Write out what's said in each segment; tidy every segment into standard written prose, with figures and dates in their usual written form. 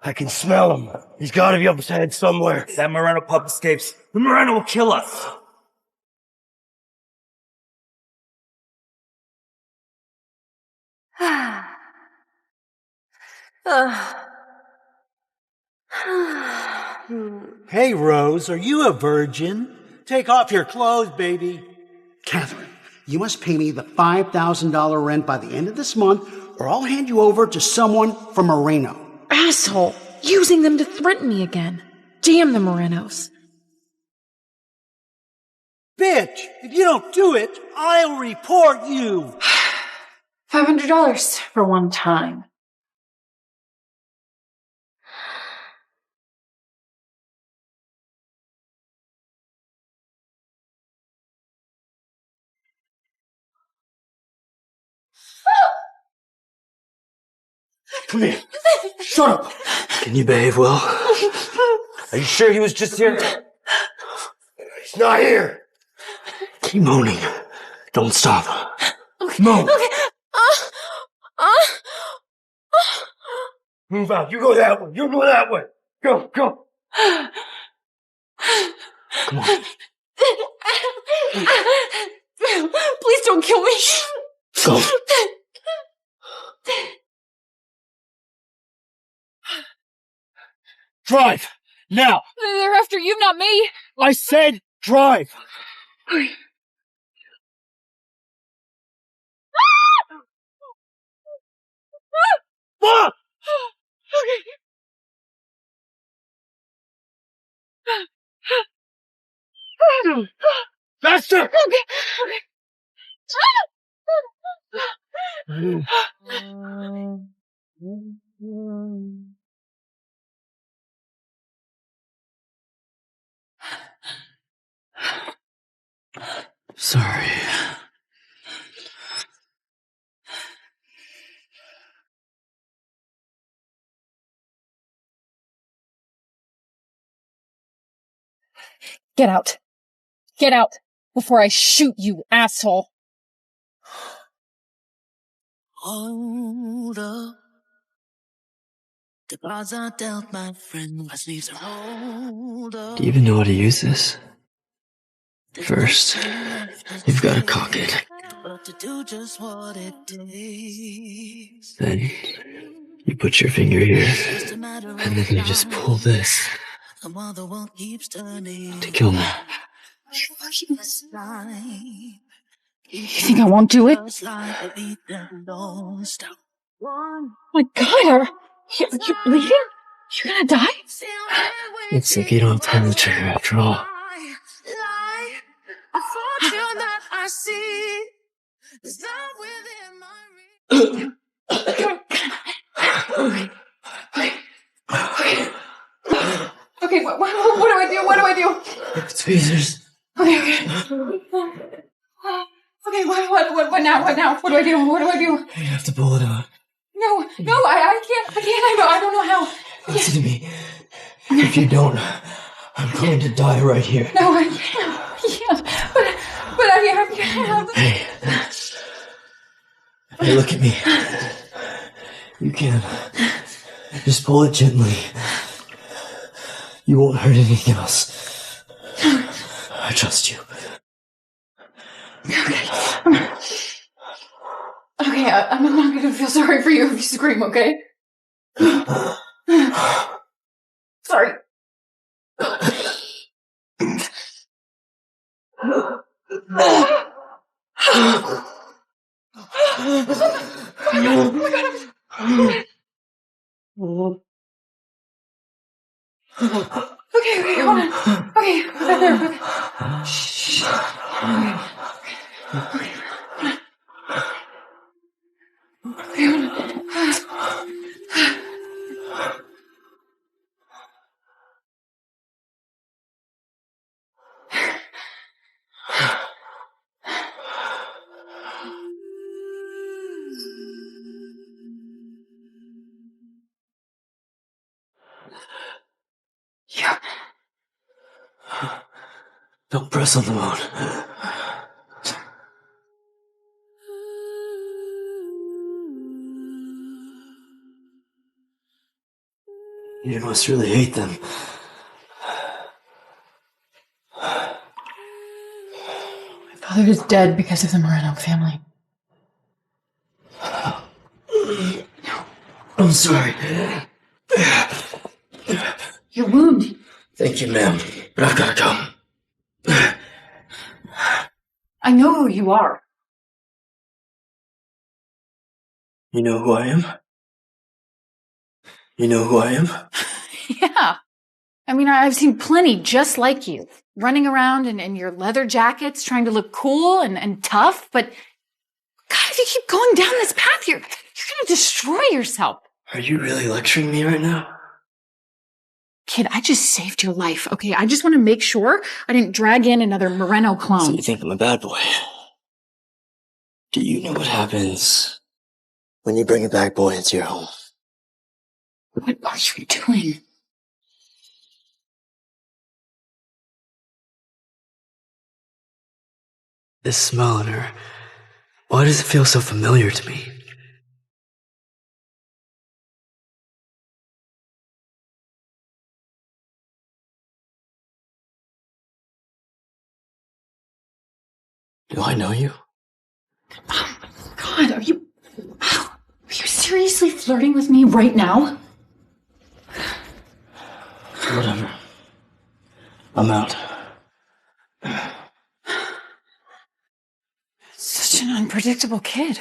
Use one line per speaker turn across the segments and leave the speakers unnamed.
I can smell him. He's gotta be up his head somewhere.
If that Moreno pup escapes, the Moreno will kill us.
Hey, Rose, are you a virgin? Take off your clothes, baby.
Cathrine, you must pay me the $5,000 rent by the end of this month, or I'll hand you over to someone from Moreno.
Asshole! Using them to threaten me again. Damn the Morenos.
Bitch, if you don't do it, I'll report you.
$500 for one time.
Come here. Shut up. Can you behave well? Are you sure he was just here? He's not here. Keep moaning. Don't stop.
Okay.
Moan.
Okay.
Move out. You go that way. You go that way. Go, go. Come on.
Please don't kill me.
Go. Drive! Now!
They're after you, not me.
I said drive! Fuck! Faster!
Okay.
Sorry.
Get out. Get out before I shoot you, asshole.
Hold up. The cards are dealt, my friend. My sleeves are rolled up.
Do you even know how to use this? First, you've got to cock it.
But to do just what it takes.
Then, you put your finger here, and then you just pull this
And while the world keeps turning
to kill me.
You think I won't do it?
Oh
My God, you're bleeding? You're gonna die?
Looks like you don't have to pull the trigger after all.
Okay, what do I do? What do I do?
Tweezers.
Okay. Okay, what now? What now? What do I do? What do I do?
You have to pull it out.
No, I can't. I don't know how.
Listen to me. If you don't, I'm going to die right here.
No, I can't. But I can't.
Hey. Hey, look at me. You can. Just pull it gently. You won't hurt anything else. I trust you.
Okay, I'm not gonna feel sorry for you if you scream, okay? Sorry. Okay, hold on. Okay, put that there. Shh. Okay.
Don't press on the moon. You must really hate them.
My father is dead because of the Moreno family.
I'm sorry.
Your wound.
Thank you, ma'am, but I've gotta go.
I know who you are.
You know who I am? You know who I am?
Yeah. I mean, I've seen plenty just like you, running around in your leather jackets, trying to look cool and tough, but God, if you keep going down this path, you're gonna destroy yourself.
Are you really lecturing me right now?
Kid, I just saved your life, okay? I just want to make sure I didn't drag in another Moreno clone.
So you think I'm a bad boy? Do you know what happens when you bring a bad boy into your home?
What are you doing?
This smell in her. Why does it feel so familiar to me? Do I know you?
Oh my God, are you seriously flirting with me right now?
Whatever. I'm out.
Such an unpredictable kid.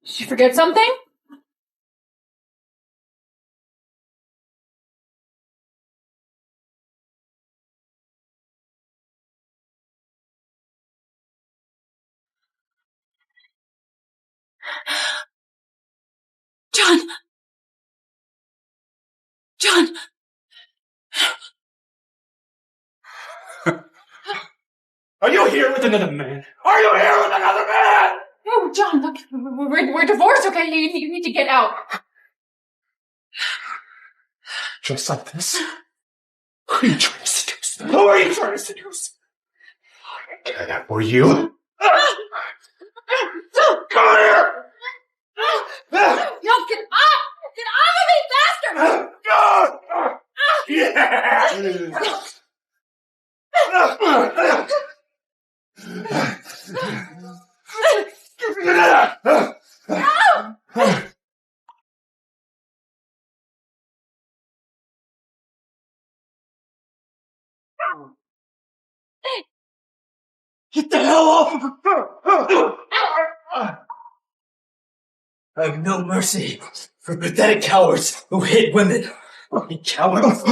Did you forget something? John! John!
Are you here with another man? Are you here with another man?
No, John, look, we're divorced, okay? You need to get out.
Just like this? Who are you trying to seduce? Who are you trying to seduce? That were you? Come here!
No, get up! Get off of me, bastard!
Yeah! Get the hell off of her!
I have no mercy for pathetic cowards who hate women. You cowards.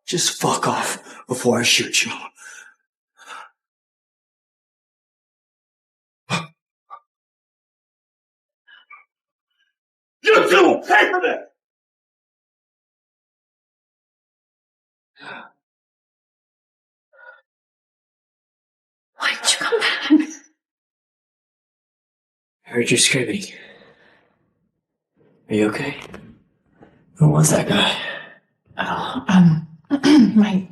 Just fuck off before I shoot you.
You two will pay for this!
Why did you come back?
I heard you screaming. Are you okay? Who was that guy?
Oh, my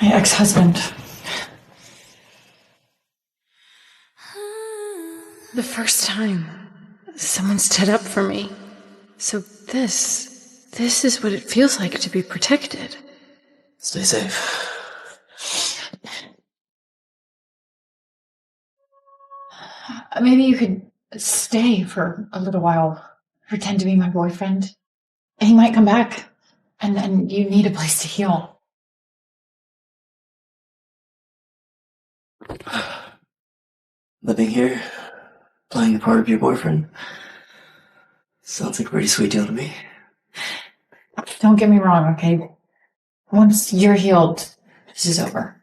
ex-husband. The first time someone stood up for me. So this is what it feels like to be protected.
Stay safe.
Maybe you could stay for a little while, pretend to be my boyfriend. He might come back, and then you need a place to heal.
Living here, playing the part of your boyfriend. Sounds like a pretty sweet deal to me.
Don't get me wrong, okay? Once you're healed, this is over.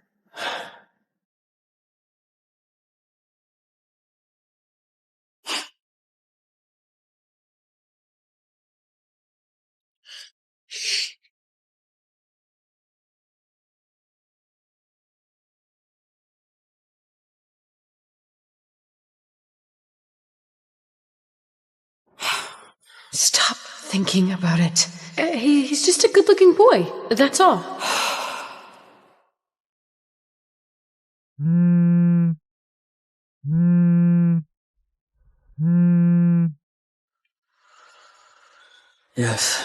Stop thinking about it. He's just a good-looking boy. That's all.
Yes.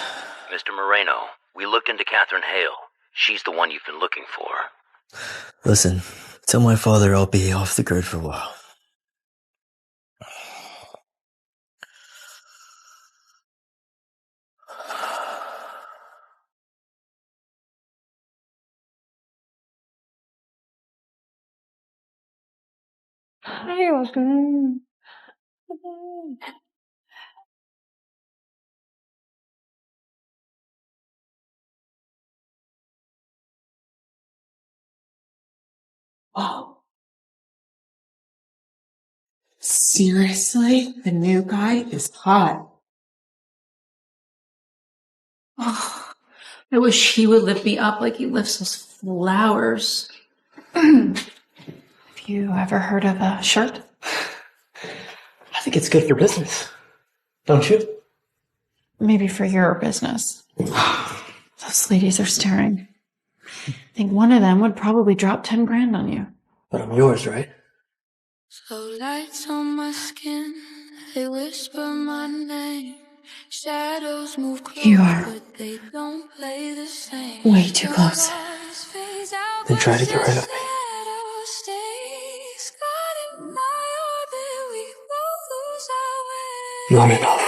Mr. Moreno, we looked into Cathrine Hale. She's the one you've been looking for.
Listen, tell my father I'll be off the grid for a while.
Oh. Seriously? The new guy is hot.
Oh, I wish he would lift me up like he lifts those flowers. Have you ever heard of a shirt?
I think it's good for business. Don't you?
Maybe for your business. Those ladies are staring. I think one of them would probably drop 10 grand on you.
But I'm yours, right?
So lights on my skin, they whisper my name. Shadows move close,
You are
but they don't play the same.
way too close.
Then try to get rid of me. Not enough.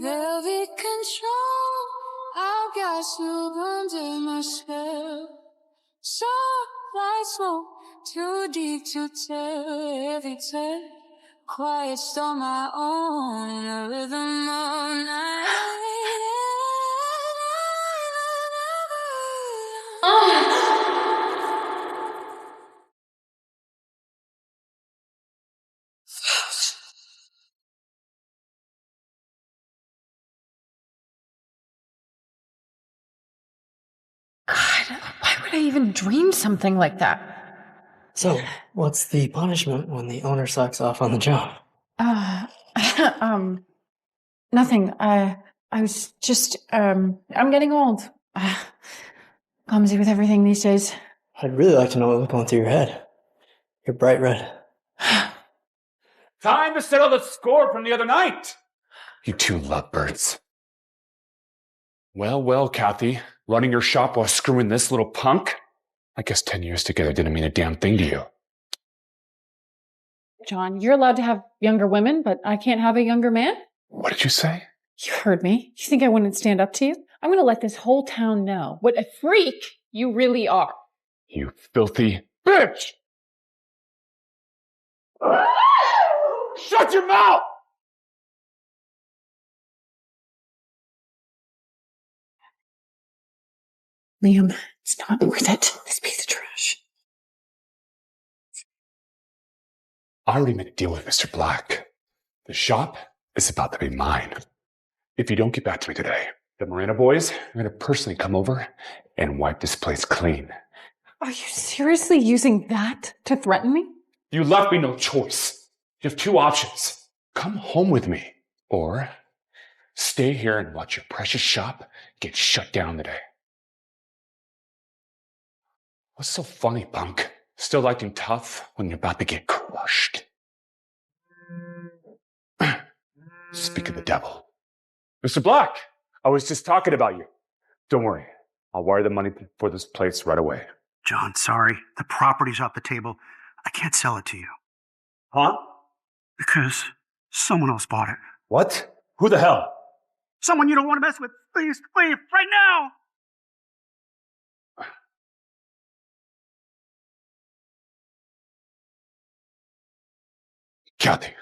Velvet control, I've got you under my spell. Soft like smoke, too deep to tell. Every tale, quiet storm my own in a rhythm all night.
God, why would I even dream something like that?
So, what's the punishment when the owner sucks off on the job?
Nothing. I was just, I'm getting old. Clumsy with everything these days.
I'd really like to know what's going through your head. You're bright red.
Time to settle the score from the other night. You two lovebirds. Well, Kathy, running your shop while screwing this little punk? I guess 10 years together didn't mean a damn thing to you.
John, you're allowed to have younger women, but I can't have a younger man?
What did you say?
You heard me. You think I wouldn't stand up to you? I'm going to let this whole town know what a freak you really are.
You filthy bitch! Shut your mouth!
Liam, it's not worth it. This piece of trash.
I already made a deal with Mr. Black. The shop is about to be mine. If you don't get back to me today, the Moreno boys are going to personally come over and wipe this place clean.
Are you seriously using that to threaten me?
You left me no choice. You have two options. Come home with me, or stay here and watch your precious shop get shut down today. What's so funny, punk? Still acting tough when you're about to get crushed. Speak of the devil. Mr. Black, I was just talking about you. Don't worry. I'll wire the money for this place right away.
John, sorry. The property's off the table. I can't sell it to you.
Huh?
Because someone else bought it.
What? Who the hell?
Someone you don't want to mess with. Please, please, right now!
Kathy,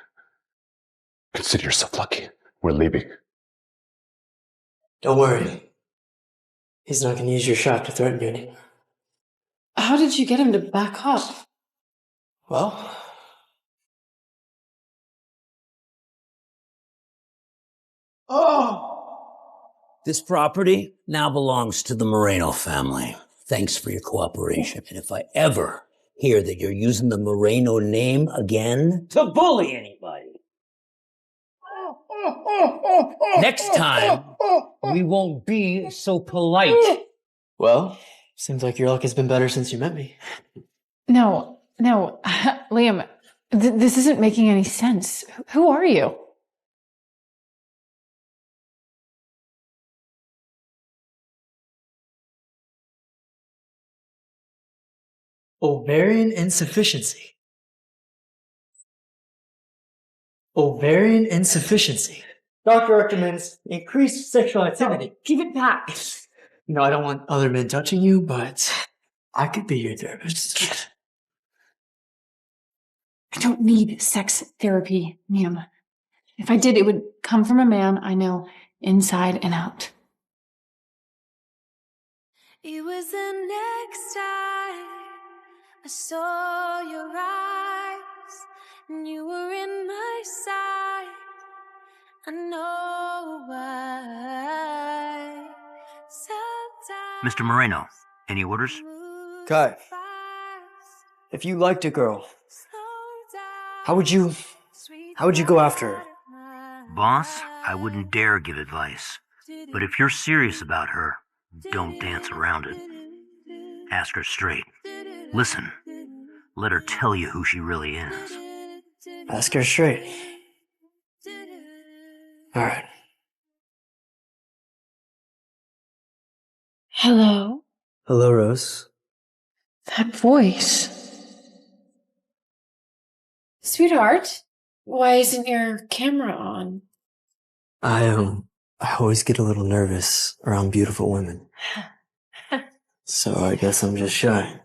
consider yourself lucky. We're leaving.
Don't worry. He's not going to use your shop to threaten you anymore.
How did you get him to back up?
Well,
This property now belongs to the Moreno family. Thanks for your cooperation. And if I ever hear that you're using the Moreno name again to bully anybody, next time, we won't be so polite.
Well, seems like your luck has been better since you met me.
No, Liam, this isn't making any sense. Who are you?
Ovarian insufficiency. Ovarian insufficiency. Doctor recommends increased sexual activity.
Give it back.
No, I don't want other men touching you, but I could be your therapist.
I don't need sex therapy, Liam. If I did, it would come from a man I know inside and out.
It was the next time I saw your eyes, and you were in my sight. I know why. Sometimes
Mr. Moreno, any orders?
Kai, if you liked a girl, how would you go after her?
Boss, I wouldn't dare give advice. But if you're serious about her, don't dance around it. Ask her straight. Listen. Let her tell you who she really is.
Ask her straight. All right.
Hello?
Hello, Rose.
That voice. Sweetheart, why isn't your camera on?
I always get a little nervous around beautiful women. So I guess I'm just shy.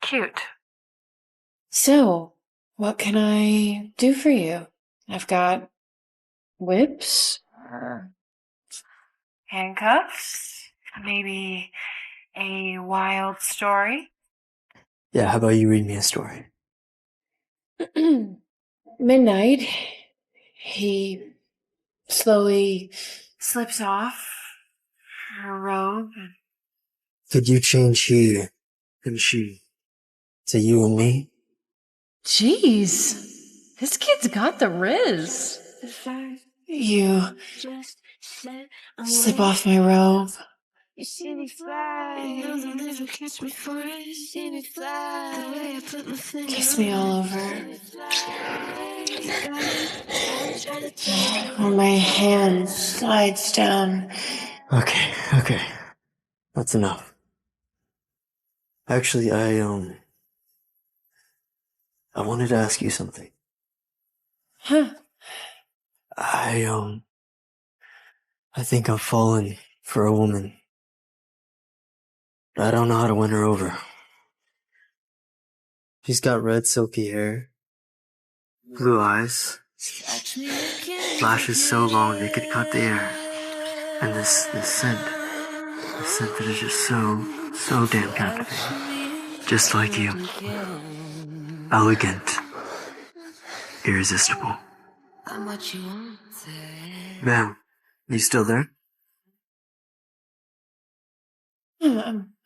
Cute. So, what can I do for you? I've got whips or handcuffs, maybe a wild story.
Yeah, how about you read me a story?
Midnight, he slowly slips off her robe.
Could you change he and she to you and me?
Jeez, this kid's got the riz. You slip off my robe.
you see me fly, you'll never catch me for it. You see me fly, the way I put my finger
Kiss me all over. Or my hand slides down.
Okay. That's enough. Actually, I wanted to ask you something.
Huh.
I think I've fallen for a woman. I don't know how to win her over. She's got red silky hair, blue eyes, lashes so long they could cut the air, and this scent that is just so damn captivating. Just like you. Elegant. Irresistible. Ma'am, you still there?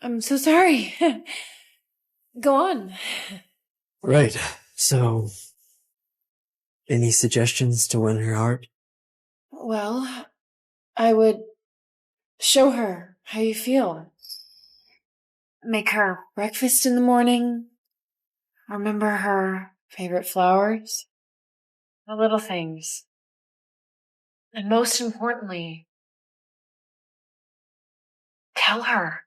I'm so sorry. Go on.
Right. So, any suggestions to win her heart?
Well, I would show her how you feel. Make her breakfast in the morning. Remember her favorite flowers. The little things. And most importantly, tell her